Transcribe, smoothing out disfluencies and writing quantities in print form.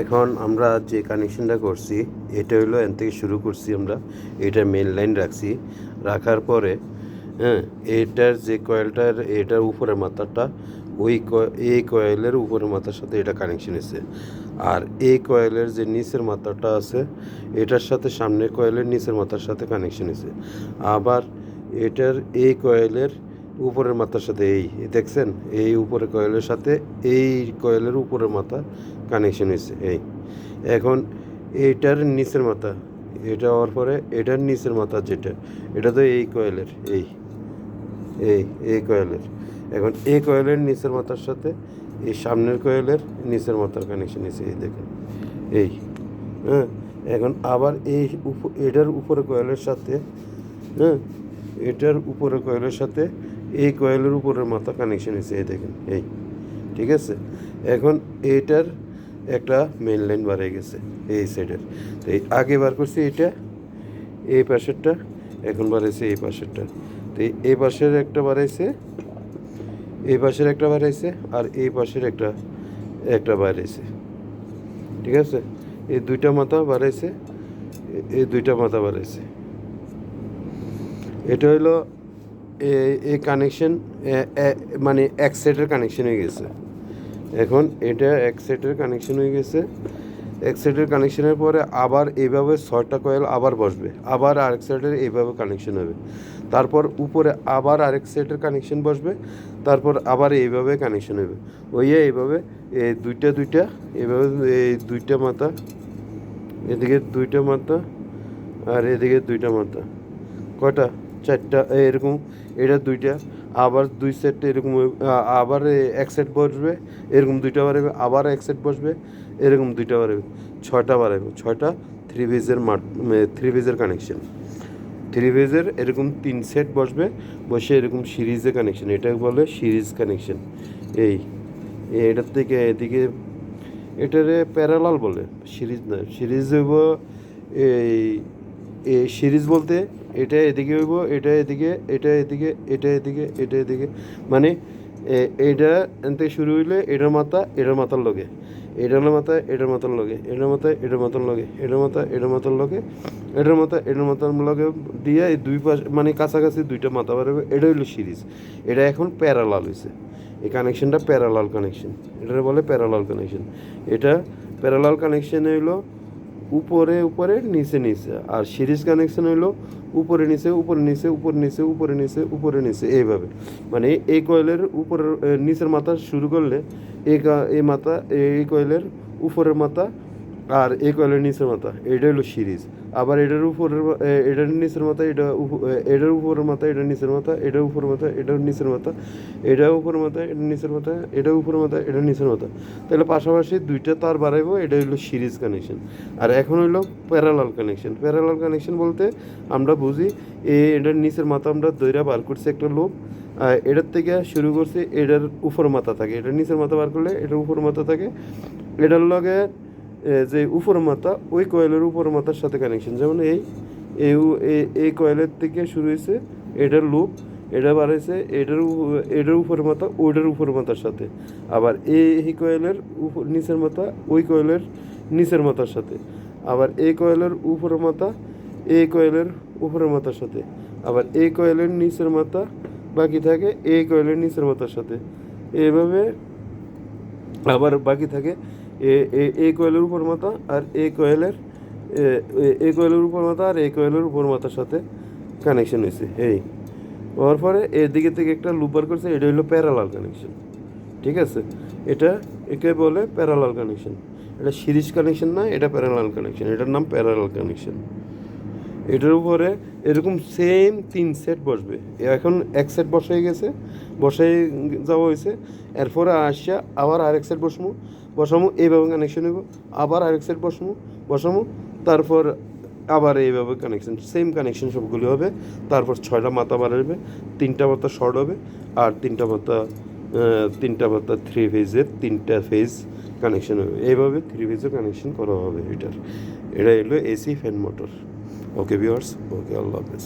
এখন আমরা যে কানেকশনটা করছি এটা হলো এন থেকে শুরু করছি আমরা, এটা মেন লাইন রাখছি, রাখার পরে এটার যে কয়েলটার এটার উপরের মাথাটা এই কয়েলের উপরের মাথার সাথে এটা কানেকশন এসে, আর এই কয়েলের যে নিচের মাথাটা আছে এটার সাথে সামনের কয়েলের নিচের মাথার সাথে কানেকশন এসে, আবার এটার এই কয়েলের উপরের মাথার সাথে এই দেখছেন এই উপরের কয়েলের সাথে এই কয়েলের উপরের মাথা কানেকশন হয়েছে। এই এখন এইটার নিচের মাথা, এটা হওয়ার পরে এটার নিচের মাথা যেটা, এটা তো এই কয়েলের এই এই এই কয়েলের, এখন এই কয়েলের নিচের মাথার সাথে এই সামনের কয়েলের নিচের মাথার কানেকশন হয়েছে। এই দেখেন এই এখন আবার এটার উপরে কয়েলের সাথে এটার উপরে কয়েলের সাথে এই কয়েলের উপরের মাথা কানেকশন হয়েছে। এই দেখেন এই, ঠিক আছে। এখন এইটার একটা মেন লাইন বার হয়ে গেছে এই সাইডের, তো এই আগে বার করছি এটা এই পাশেরটা, এখন বাড়াইছে এই পাশেরটা, তো এই পাশের একটা বাড়াইছে, এই পাশের একটা বাড়াইছে, আর এই পাশের একটা বাড়াইছে, ঠিক আছে। এই দুইটা মাথা বাড়াইছে, এই দুইটা মাথা বাড়াইছে। এটা হইলো এই কানেকশন, মানে এক সেটের কানেকশন হয়ে গেছে। এখন এটা এক সেটের কানেকশন হয়ে গেছে, এক সেটের কানেকশনের পরে আবার এইভাবে 6টা কয়েল আবার বসবে, আবার আরেক সেটের এইভাবে কানেকশন হবে, তারপর উপরে আবার আরেক সেটের কানেকশন বসবে, তারপর আবার এইভাবে কানেকশন হবে। এইভাবে এই দুইটা এইভাবে এই দুইটা মাথা, এদিকে দুইটা মাথা আর এদিকে দুইটা মাথা, কয়টা 4টা এরকম, এটা দুইটা, আবার দুই সেট এরকম, আবার এক সেট বসবে এরকম দুইটা বাড়াবে, আবার এক সেট বসবে এরকম দুইটা বাড়াবে, 6টা বাড়াবে, 6টা 3 ফেজের কানেকশন, 3 ফেজের এরকম 3 সেট বসবে, বসে এরকম সিরিজে কানেকশন, এটা বলে সিরিজ কানেকশন। এটার থেকে এদিকে এটারে প্যারালাল বলে, সিরিজ না, সিরিজ হইব এই সিরিজ বলতে এটা এদিকে হইব, এটা এদিকে, এটা এদিকে, এটা এদিকে, এটা এদিকে, মানে এইটা এনতে শুরু হইলে এটার মাথা এটার মাথার লগে, এটার মাথা এটার মাথার লগে, এটার মাথা এটার মাথার লগে, এটার মাথা এটার মাথার লগে, এটার মাথা এটার মাথার লগে দিয়ে এই দুই পাশ মানে কাছাকাছি দুইটা মাথা বাড়াবে, এটা হইলো সিরিজ। এটা এখন প্যারালাল হয়েছে, এই কানেকশনটা প্যারালাল কানেকশন, এটা বলে প্যারালাল কানেকশন। এটা প্যারালাল কানেকশন হইলো উপরে উপরে নিচে নিচে, আর সিরিজ কানেকশন হইলো উপরে নিচে উপরে নিচে উপরে নিচে উপরে নিচে উপরে নিচে, এইভাবে। মানে এই কয়েলের উপরের নিচের মাথা শুরু করলে এই মাথা, এই কয়েলের উপরের মাথা আর এই কয়েলের নিচের মাথা, এটা হলো সিরিজ। আবার এটার উপরের এটার নিচের মাথা, এটার উপরের মাথা, এটার নিচের মাথা, এটার উপরের মাথা, এটার নিচের মাথা, এটার উপরের মাথা, এটার নিচের মাথা, এটার উপরের মাথা, এটার নিচের মাথা, তাহলে পাশাপাশি দুইটা তার বাড়াইবো, এটা হলো সিরিজ কানেকশন। আর এখন হইলো প্যারালাল কানেকশন। প্যারালাল কানেকশন বলতে আমরা বুঝি এটার নিচের মাথা আমরা দইরা বার করছি একটা লোক, এটার থেকে শুরু করছি, এটার উপর মাথা থাকে, এটার নিচের মাথা বার করলে এটার উপর মাথা থাকে, এটার লগে যে উপর মাথা ওই কয়েলের উপর মাথার সাথে কানেকশন, যেমন এই কয়েলের থেকে শুরু হয়েছে এটার লুপ, এটা বাড়াইছে এটার উপর মাথা ওইটার উপর মাথার সাথে, আবার এই কয়েলের নিচের মাথা ওই কয়েলের নিচের মাথার সাথে, আবার এই কয়েলের উপর মাথা এই কয়েলের উপরের মাথার সাথে, আবার এই কয়েলের নিচের মাথা বাকি থাকে এই কয়েলের নিচের মাথার সাথে, এইভাবে আবার বাকি থাকে এই কয়েলের উপর মাথা আর এই কয়েলের উপর মাথা আর এই কয়েলের উপর মাথার সাথে কানেকশন হয়েছে। হওয়ার পরে এদিকে থেকে একটা লুপ বার করছে, এটা হলো প্যারালাল কানেকশন, ঠিক আছে। একে বলে প্যারালাল কানেকশন, এটা সিরিজ কানেকশন না, এটা প্যারালাল কানেকশন, এটার নাম প্যারালাল কানেকশন। এটার উপরে এরকম সেম 3 সেট বসবে, এখন এক সেট বসাই গেছে, বসাই যাওয়া হয়েছে, এরপরে আসা আবার আরেক সেট বসামু এইভাবে কানেকশন হইব, আবার আরেক সেট বসামু, তারপর আবার এইভাবে কানেকশন, সেম কানেকশন সবগুলি হবে। তারপর 6টা মাথা বাড়াবে, 3টা মাথা শর্ট হবে, আর 3টা মাথা 3 ফেজের 3টা ফেজ কানেকশন হবে, এইভাবে 3 ফেজের কানেকশন করা হবে এটা হলো AC fan motor. Okay viewers, okay, আল্লাহ হাফেজ।